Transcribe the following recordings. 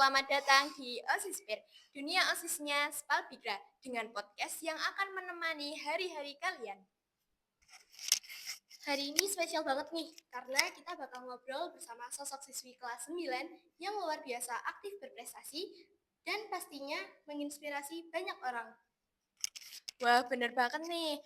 selamat datang di Osispir, dunia osisnya Spalbikra, dengan podcast yang akan menemani hari-hari kalian. Hari ini spesial banget nih, karena kita bakal ngobrol bersama sosok siswi kelas 9 yang luar biasa aktif berprestasi dan pastinya menginspirasi banyak orang. Wah, bener banget nih.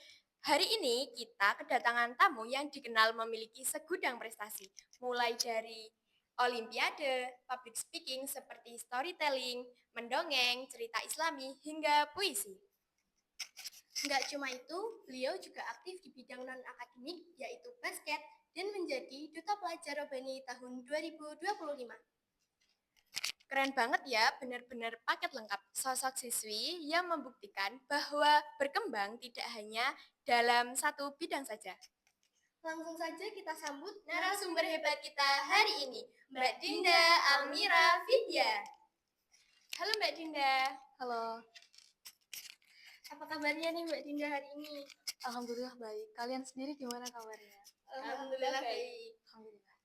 Hari ini kita kedatangan tamu yang dikenal memiliki segudang prestasi, mulai dari olimpiade, public speaking seperti storytelling, mendongeng, cerita islami, hingga puisi. Nggak cuma itu, beliau juga aktif di bidang non-akademik, yaitu basket, dan menjadi Duta Pelajar Robani tahun 2025. Keren banget ya, benar-benar paket lengkap sosok siswi yang membuktikan bahwa berkembang tidak hanya dalam satu bidang saja. Langsung saja kita sambut narasumber hebat kita hari ini, Mbak Dinda Almira Vidya. Halo Mbak Dinda. Halo, Apa kabarnya nih Mbak Dinda hari ini? alhamdulillah baik. Kalian sendiri gimana kabarnya? Alhamdulillah baik. Alhamdulillah.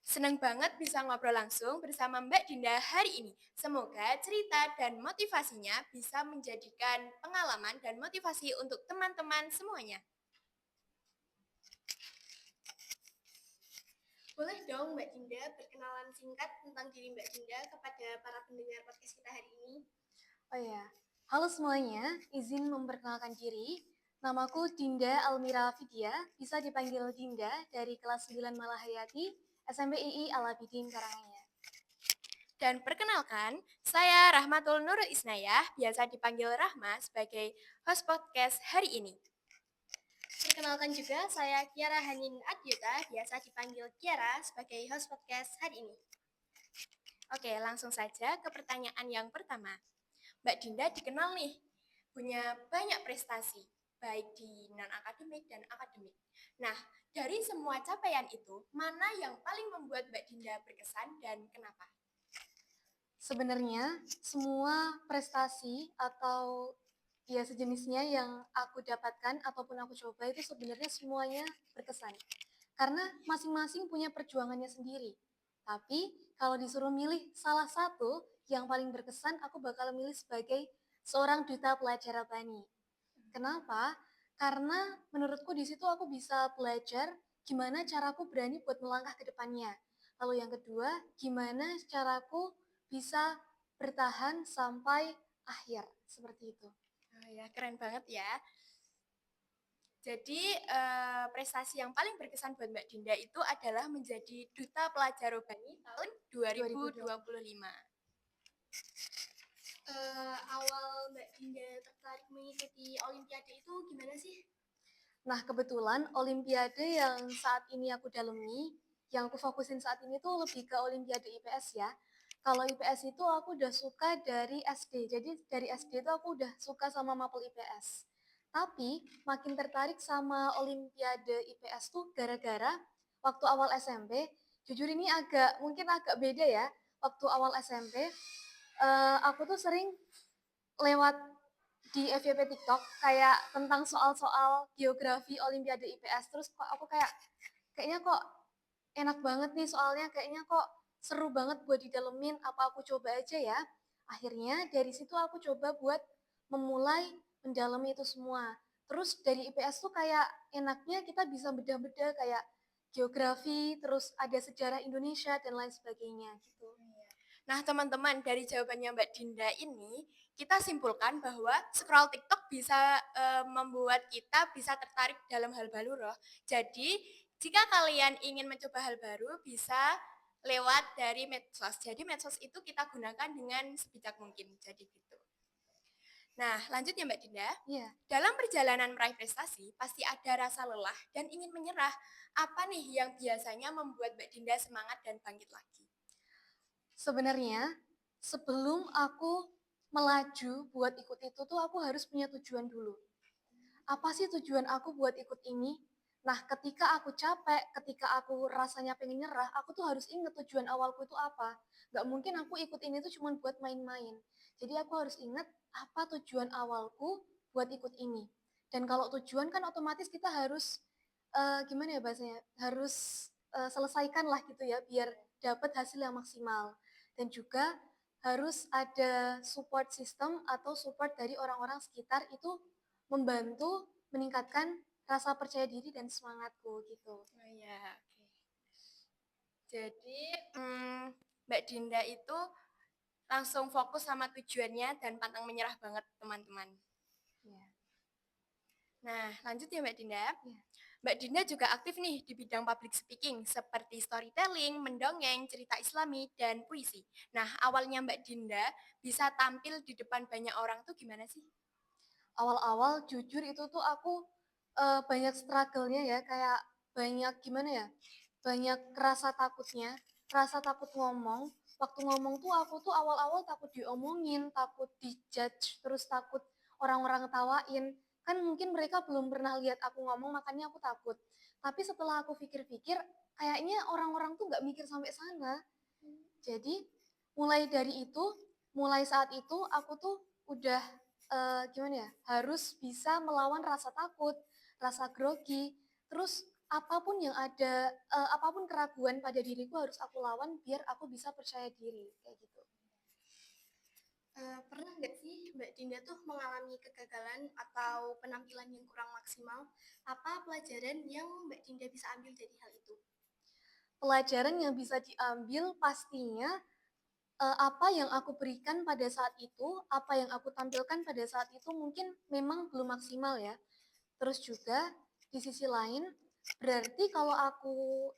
Senang banget bisa ngobrol langsung bersama Mbak Dinda hari ini. Semoga cerita dan motivasinya bisa menjadikan pengalaman dan motivasi untuk teman-teman semuanya. Boleh dong Mbak Dinda perkenalan singkat tentang diri Mbak Dinda kepada para pendengar podcast kita hari ini. Oh ya, halo semuanya. Izin memperkenalkan diri. Namaku Dinda Almira Vidya, bisa dipanggil Dinda dari kelas 9 Malahayati, SMP II Alabidin Karanganyar. Dan perkenalkan, saya Rahmatul Nurul Isnayah, biasa dipanggil Rahma sebagai host podcast hari ini. Perkenalkan juga, saya Kiara Hanin Adyuta, biasa dipanggil Kiara sebagai host podcast hari ini. Oke, langsung saja ke pertanyaan yang pertama. Mbak Dinda dikenal nih, punya banyak prestasi, baik di non-akademik dan akademik. Nah, dari semua capaian itu, mana yang paling membuat Mbak Dinda berkesan dan kenapa? Sebenarnya semua prestasi atau ya sejenisnya yang aku dapatkan ataupun aku coba itu sebenarnya semuanya berkesan. Karena masing-masing punya perjuangannya sendiri. Tapi kalau disuruh milih salah satu yang paling berkesan, aku bakal milih sebagai seorang duta pelajar Rabani. Kenapa? Karena menurutku di situ aku bisa belajar gimana caraku berani buat melangkah ke depannya. Lalu yang kedua, gimana caraku bisa bertahan sampai akhir, seperti itu. Oh ya, keren banget ya. Jadi prestasi yang paling berkesan buat Mbak Dinda itu adalah menjadi Duta Pelajar Robani tahun 2025. Awal Mbak Dinda tertarik mengikuti Olimpiade itu gimana sih? Nah, kebetulan Olimpiade yang saat ini aku dalemi, yang aku fokusin saat ini tuh lebih ke Olimpiade IPS ya. Kalau IPS itu aku udah suka dari SD, jadi dari SD itu aku udah suka sama mapel IPS. Tapi makin tertarik sama Olimpiade IPS tuh gara-gara waktu awal SMP, jujur ini mungkin agak beda ya. Waktu awal SMP, aku tuh sering lewat di FYP TikTok kayak tentang soal-soal geografi Olimpiade IPS. Terus kok aku kayaknya kok enak banget nih soalnya, kayaknya kok seru banget buat didalemin, apa aku coba aja ya. Akhirnya dari situ aku coba buat memulai mendalami itu semua. Terus dari IPS tuh kayak enaknya kita bisa beda-beda kayak geografi, terus ada sejarah Indonesia dan lain sebagainya gitu. Nah, teman-teman, dari jawabannya Mbak Dinda ini, kita simpulkan bahwa scroll TikTok bisa membuat kita bisa tertarik dalam hal baru loh. Jadi, jika kalian ingin mencoba hal baru, bisa lewat dari medsos. Jadi, medsos itu kita gunakan dengan sebijak mungkin. Jadi gitu. Nah, lanjut ya Mbak Dinda. Iya. Dalam perjalanan meraih prestasi, pasti ada rasa lelah dan ingin menyerah. Apa nih yang biasanya membuat Mbak Dinda semangat dan bangkit lagi? Sebenarnya sebelum aku melaju buat ikut itu tuh aku harus punya tujuan dulu. Apa sih tujuan aku buat ikut ini? Nah, ketika aku capek, ketika aku rasanya pengen nyerah, aku tuh harus inget tujuan awalku itu apa. Gak mungkin aku ikut ini tuh cuma buat main-main. Jadi aku harus inget apa tujuan awalku buat ikut ini. Dan kalau tujuan kan otomatis kita harus, gimana ya bahasanya, harus selesaikan lah gitu ya, biar dapat hasil yang maksimal. dan juga harus ada support system atau support dari orang-orang sekitar itu membantu meningkatkan rasa percaya diri dan semangatku gitu. Oh ya, oke. Jadi, Mbak Dinda itu langsung fokus sama tujuannya dan pantang menyerah banget, teman-teman. Ya. Nah, lanjut ya Mbak Dinda. Ya. Mbak Dinda juga aktif nih di bidang public speaking seperti storytelling, mendongeng, cerita islami, dan puisi. Nah, awalnya Mbak Dinda bisa tampil di depan banyak orang tuh gimana sih? Awal-awal jujur itu tuh aku banyak struggle-nya ya, kayak banyak gimana ya, banyak rasa takut ngomong. Waktu ngomong tuh aku tuh awal-awal takut diomongin, takut dijudge, terus takut orang-orang tawain. Kan mungkin mereka belum pernah lihat aku ngomong, makanya aku takut. Tapi setelah aku pikir-pikir, kayaknya orang-orang tuh nggak mikir sampai sana. Jadi mulai dari itu, mulai saat itu aku tuh udah gimana ya, harus bisa melawan rasa takut, rasa grogi, terus apapun yang ada, apapun keraguan pada diriku harus aku lawan biar aku bisa percaya diri kayak gitu. Pernah nggak sih Mbak Dinda tuh mengalami kegagalan atau penampilan yang kurang maksimal? Apa pelajaran yang Mbak Dinda bisa ambil dari hal itu? Pelajaran yang bisa diambil pastinya apa yang aku berikan pada saat itu, apa yang aku tampilkan pada saat itu mungkin memang belum maksimal ya. Terus juga di sisi lain, berarti kalau aku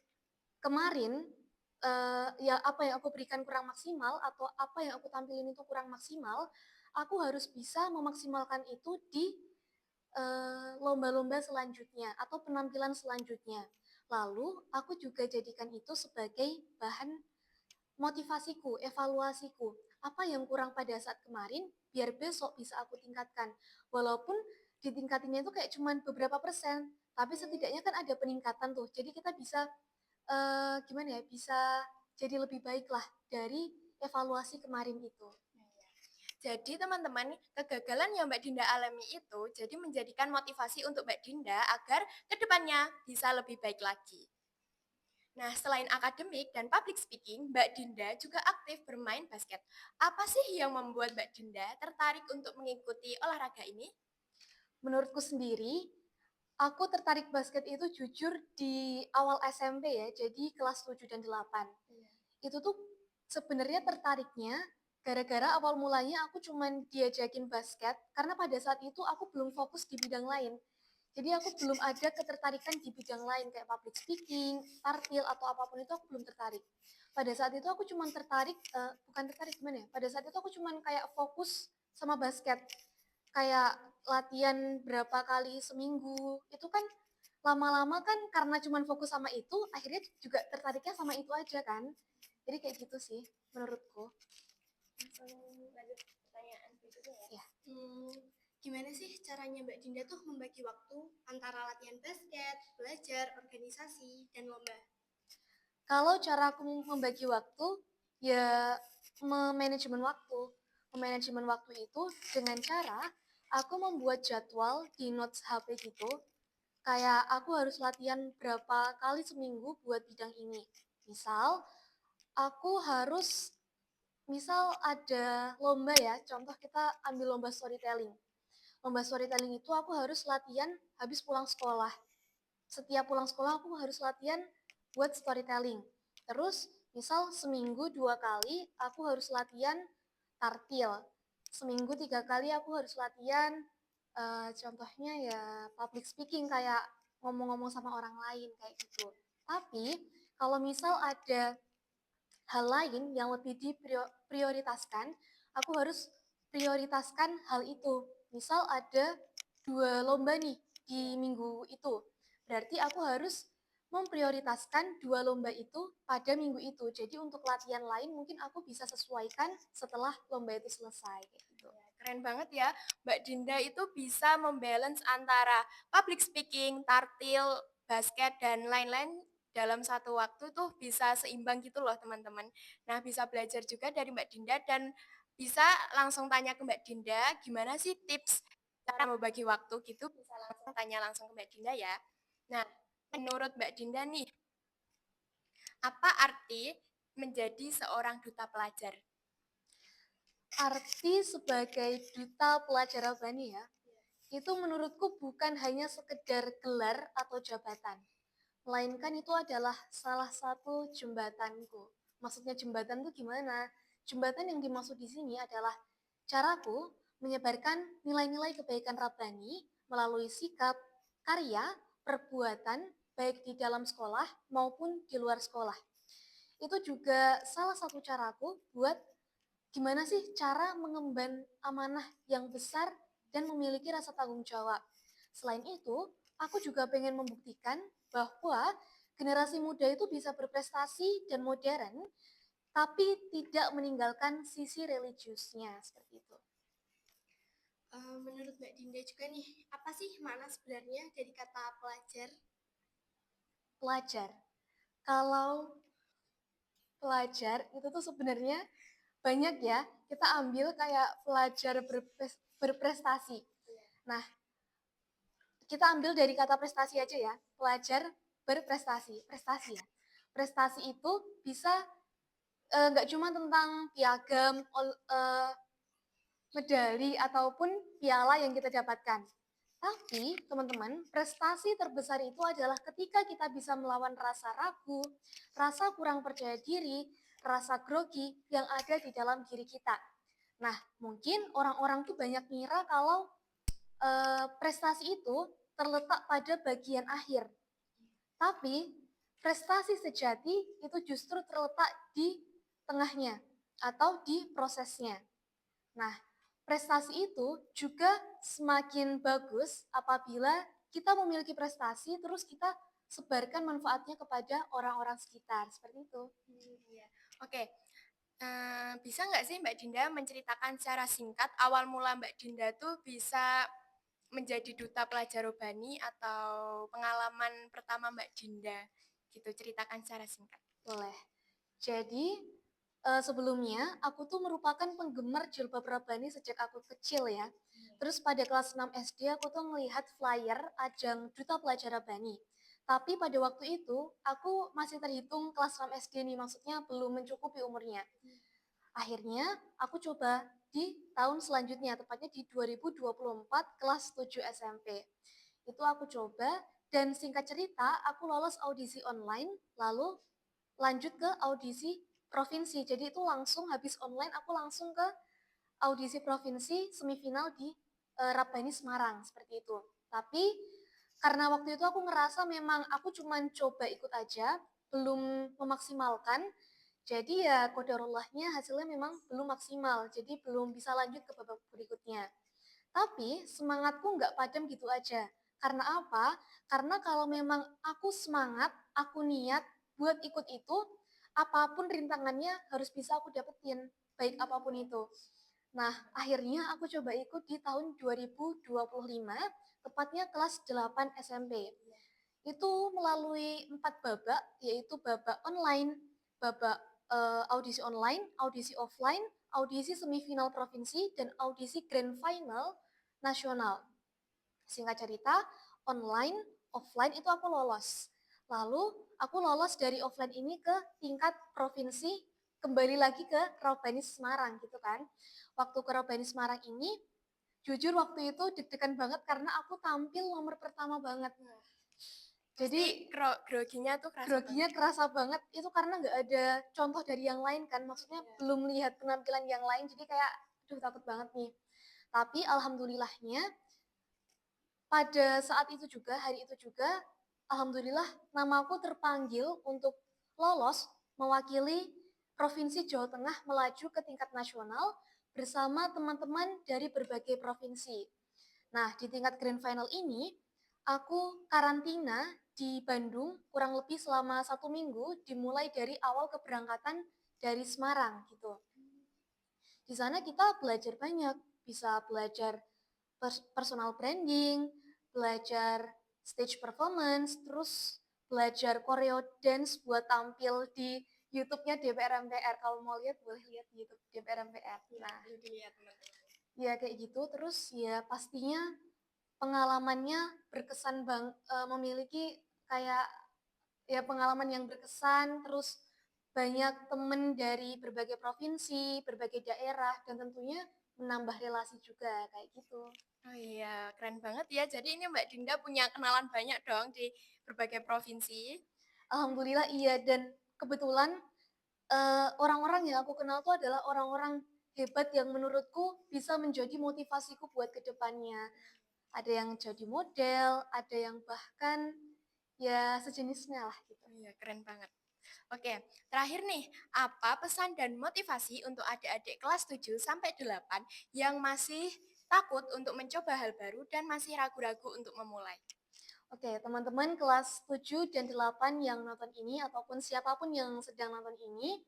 kemarin ya apa yang aku berikan kurang maksimal atau apa yang aku tampilin itu kurang maksimal, aku harus bisa memaksimalkan itu di lomba-lomba selanjutnya atau penampilan selanjutnya. Lalu aku juga jadikan itu sebagai bahan motivasiku, evaluasiku. Apa yang kurang pada saat kemarin, biar besok bisa aku tingkatkan. Walaupun ditingkatinnya itu kayak cuman beberapa persen, tapi setidaknya kan ada peningkatan tuh. Jadi kita bisa gimana ya, bisa jadi lebih baik lah dari evaluasi kemarin itu. Jadi teman-teman, kegagalan yang Mbak Dinda alami itu jadi menjadikan motivasi untuk Mbak Dinda agar kedepannya bisa lebih baik lagi. Nah, selain akademik dan public speaking, Mbak Dinda juga aktif bermain basket. Apa sih yang membuat Mbak Dinda tertarik untuk mengikuti olahraga ini? Menurutku sendiri, aku tertarik basket itu jujur di awal SMP ya, jadi kelas 7 dan 8. Itu tuh sebenarnya tertariknya gara-gara awal mulanya aku cuman diajakin basket karena pada saat itu aku belum fokus di bidang lain. Jadi aku belum ada ketertarikan di bidang lain kayak public speaking, tartil atau apapun itu aku belum tertarik. Pada saat itu aku cuman tertarik, bukan tertarik gimana ya? Pada saat itu aku cuman kayak fokus sama basket. Kayak latihan berapa kali seminggu. Itu kan lama-lama kan karena cuman fokus sama itu, akhirnya juga tertariknya sama itu aja kan. Jadi kayak gitu sih menurutku. Langsung lanjut pertanyaan berikutnya ya. Ya. Gimana sih caranya Mbak Dinda tuh membagi waktu antara latihan basket, belajar, organisasi, dan lomba? Kalau cara aku membagi waktu, ya memanajemen waktu. Memanajemen waktu itu dengan cara aku membuat jadwal di notes HP gitu. Kayak aku harus latihan berapa kali seminggu buat bidang ini. Misal, aku harus, misal ada lomba ya, contoh kita ambil lomba storytelling. Lomba storytelling itu aku harus latihan habis pulang sekolah. Setiap pulang sekolah aku harus latihan buat storytelling. Terus misal seminggu 2 kali aku harus latihan tartil. Seminggu 3 kali aku harus latihan contohnya ya public speaking kayak ngomong-ngomong sama orang lain kayak gitu. Tapi kalau misal ada hal lain yang lebih diprioritaskan, aku harus prioritaskan hal itu. Misal ada 2 lomba nih di minggu itu, berarti aku harus memprioritaskan 2 lomba itu pada minggu itu. Jadi untuk latihan lain mungkin aku bisa sesuaikan setelah lomba itu selesai. Gitu. Keren banget ya, Mbak Dinda itu bisa membalance antara public speaking, tartil, basket, dan lain-lain dalam satu waktu tuh bisa seimbang gitu loh teman-teman. Nah, bisa belajar juga dari Mbak Dinda dan bisa langsung tanya ke Mbak Dinda gimana sih tips cara membagi waktu gitu, bisa langsung tanya langsung ke Mbak Dinda ya. Nah, menurut Mbak Dinda nih, apa arti menjadi seorang duta pelajar? Arti sebagai duta pelajar Rabani ya, itu menurutku bukan hanya sekedar gelar atau jabatan, melainkan itu adalah salah satu jembatanku. Maksudnya jembatan itu gimana? Jembatan yang dimaksud di sini adalah caraku menyebarkan nilai-nilai kebaikan Rabbani melalui sikap, karya, perbuatan, baik di dalam sekolah maupun di luar sekolah. Itu juga salah satu caraku buat gimana sih cara mengemban amanah yang besar dan memiliki rasa tanggung jawab. Selain itu, aku juga pengen membuktikan bahwa generasi muda itu bisa berprestasi dan modern, tapi tidak meninggalkan sisi religiusnya, seperti itu. Menurut Mbak Dinda juga nih, apa sih makna sebenarnya dari kata pelajar? Pelajar. Kalau pelajar itu tuh sebenarnya banyak ya, kita ambil kayak pelajar berprestasi. Nah, kita ambil dari kata prestasi aja ya, pelajar berprestasi, prestasi ya. Prestasi itu bisa nggak cuma tentang piagam, medali ataupun piala yang kita dapatkan. Tapi teman-teman, prestasi terbesar itu adalah ketika kita bisa melawan rasa ragu, rasa kurang percaya diri, rasa grogi yang ada di dalam diri kita. Nah, mungkin orang-orang tuh banyak ngira kalau prestasi itu terletak pada bagian akhir. Tapi prestasi sejati itu justru terletak di tengahnya atau di prosesnya. Nah, prestasi itu juga semakin bagus apabila kita memiliki prestasi terus kita sebarkan manfaatnya kepada orang-orang sekitar, seperti itu. Iya. Oke, bisa nggak sih Mbak Dinda menceritakan secara singkat awal mula Mbak Dinda tuh bisa menjadi duta pelajar Robani atau pengalaman pertama Mbak Dinda gitu, ceritakan secara singkat. Boleh. Jadi sebelumnya aku tuh merupakan penggemar jilbab Rabbani sejak aku kecil ya. Terus pada kelas 6 SD aku tuh melihat flyer ajang Duta Pelajar Rabbani. Tapi pada waktu itu aku masih terhitung kelas 6 SD nih, maksudnya belum mencukupi umurnya. Akhirnya aku coba di tahun selanjutnya, tepatnya di 2024 kelas 7 SMP. Itu aku coba dan singkat cerita aku lolos audisi online lalu lanjut ke audisi provinsi. Jadi itu langsung habis online aku langsung ke audisi provinsi semifinal di Rabbani Semarang seperti itu. Tapi karena waktu itu aku ngerasa memang aku cuma coba ikut aja, belum memaksimalkan. Jadi ya qadarullahnya hasilnya memang belum maksimal, jadi belum bisa lanjut ke babak berikutnya. Tapi semangatku nggak padam gitu aja. Karena apa? Karena kalau memang aku semangat, aku niat buat ikut itu, apapun rintangannya harus bisa aku dapetin, baik apapun itu. Nah, akhirnya aku coba ikut di tahun 2025, tepatnya kelas 8 SMP. Itu melalui 4 babak, yaitu babak online, babak audisi online, audisi offline, audisi semifinal provinsi, dan audisi grand final nasional. Singkat cerita, online, offline itu aku lolos. Lalu aku lolos dari offline ini ke tingkat provinsi, kembali lagi ke Raubani Semarang gitu kan. Waktu ke Raubani Semarang ini, jujur waktu itu deg-degan banget karena aku tampil nomor pertama banget. Jadi groginya tuh kerasa groginya banget. kerasa banget itu karena nggak ada contoh dari yang lain kan, maksudnya belum lihat penampilan yang lain, jadi kayak aduh takut banget nih. Tapi alhamdulillahnya pada saat itu juga, hari itu juga, alhamdulillah namaku terpanggil untuk lolos mewakili Provinsi Jawa Tengah melaju ke tingkat nasional bersama teman-teman dari berbagai provinsi. Nah, di tingkat grand final ini, aku karantina di Bandung kurang lebih selama 1 minggu, dimulai dari awal keberangkatan dari Semarang gitu. Di sana kita belajar banyak, bisa belajar personal branding, belajar stage performance, terus belajar choreo dance buat tampil di YouTube-nya DPR MPR. Kalau mau lihat boleh lihat di YouTube DPR MPR. Nah, ya kayak gitu. Terus ya pastinya pengalamannya berkesan memiliki kayak ya pengalaman yang berkesan, terus banyak temen dari berbagai provinsi, berbagai daerah, dan tentunya menambah relasi juga kayak gitu. Oh iya, keren banget ya. Jadi ini Mbak Dinda punya kenalan banyak dong di berbagai provinsi. Alhamdulillah iya, dan kebetulan orang-orang yang aku kenal tuh adalah orang-orang hebat yang menurutku bisa menjadi motivasiku buat kedepannya. Ada yang jadi model, ada yang bahkan ya sejenisnya lah gitu. Oh iya, keren banget. Oke, terakhir nih, apa pesan dan motivasi untuk adik-adik kelas 7 sampai 8 yang masih takut untuk mencoba hal baru dan masih ragu-ragu untuk memulai? Oke, teman-teman kelas 7 dan 8 yang nonton ini ataupun siapapun yang sedang nonton ini,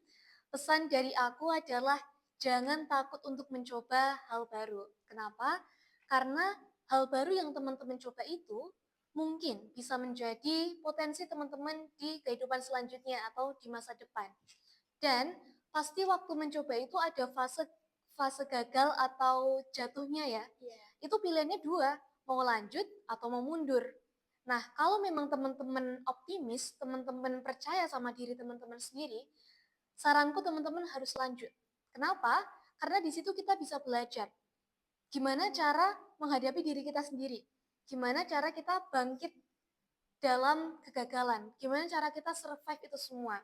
pesan dari aku adalah jangan takut untuk mencoba hal baru. Kenapa? Karena hal baru yang teman-teman coba itu mungkin bisa menjadi potensi teman-teman di kehidupan selanjutnya atau di masa depan. Dan pasti waktu mencoba itu ada fase fase gagal atau jatuhnya ya. Iya. Itu pilihannya dua, mau lanjut atau mau mundur. Nah, kalau memang teman-teman optimis, teman-teman percaya sama diri teman-teman sendiri, saranku teman-teman harus lanjut. Kenapa? Karena di situ kita bisa belajar. Gimana cara menghadapi diri kita sendiri? Gimana cara kita bangkit dalam kegagalan? Gimana cara kita survive itu semua?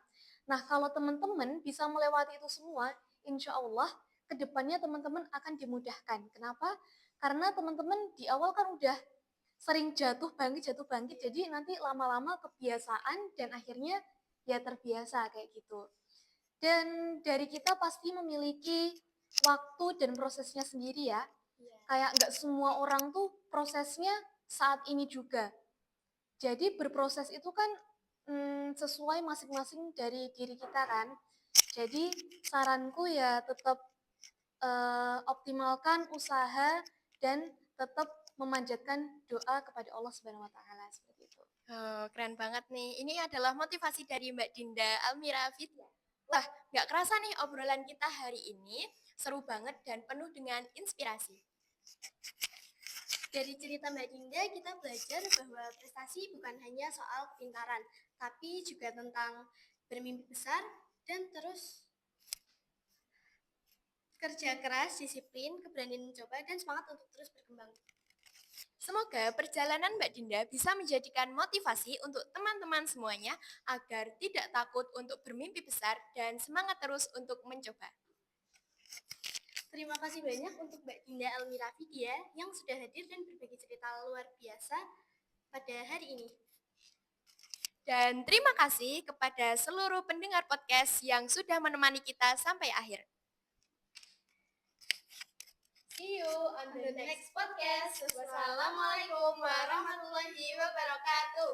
Nah, kalau teman-teman bisa melewati itu semua, insya Allah kedepannya teman-teman akan dimudahkan. Kenapa? Karena teman-teman di awal kan udah sering jatuh bangkit, jadi nanti lama-lama kebiasaan dan akhirnya ya terbiasa kayak gitu. Dan dari kita pasti memiliki waktu dan prosesnya sendiri ya. Iya. Kayak nggak semua orang tuh prosesnya saat ini juga. Jadi berproses itu kan sesuai masing-masing dari diri kita kan. Jadi saranku ya tetap optimalkan usaha dan tetap memanjatkan doa kepada Allah Subhanahu wa taala seperti itu. Oh, keren banget nih. Ini adalah motivasi dari Mbak Dinda Almira Fitya. Wah, nggak kerasa nih obrolan kita hari ini seru banget dan penuh dengan inspirasi. Dari cerita Mbak Dinda, kita belajar bahwa prestasi bukan hanya soal kepintaran, tapi juga tentang bermimpi besar dan terus kerja keras, disiplin, keberanian mencoba, dan semangat untuk terus berkembang. Semoga perjalanan Mbak Dinda bisa menjadikan motivasi untuk teman-teman semuanya agar tidak takut untuk bermimpi besar dan semangat terus untuk mencoba. Terima kasih banyak untuk Mbak Dinda Almira Vidya yang sudah hadir dan berbagi cerita luar biasa pada hari ini. Dan terima kasih kepada seluruh pendengar podcast yang sudah menemani kita sampai akhir. See you on the next podcast. Wassalamualaikum warahmatullahi wabarakatuh.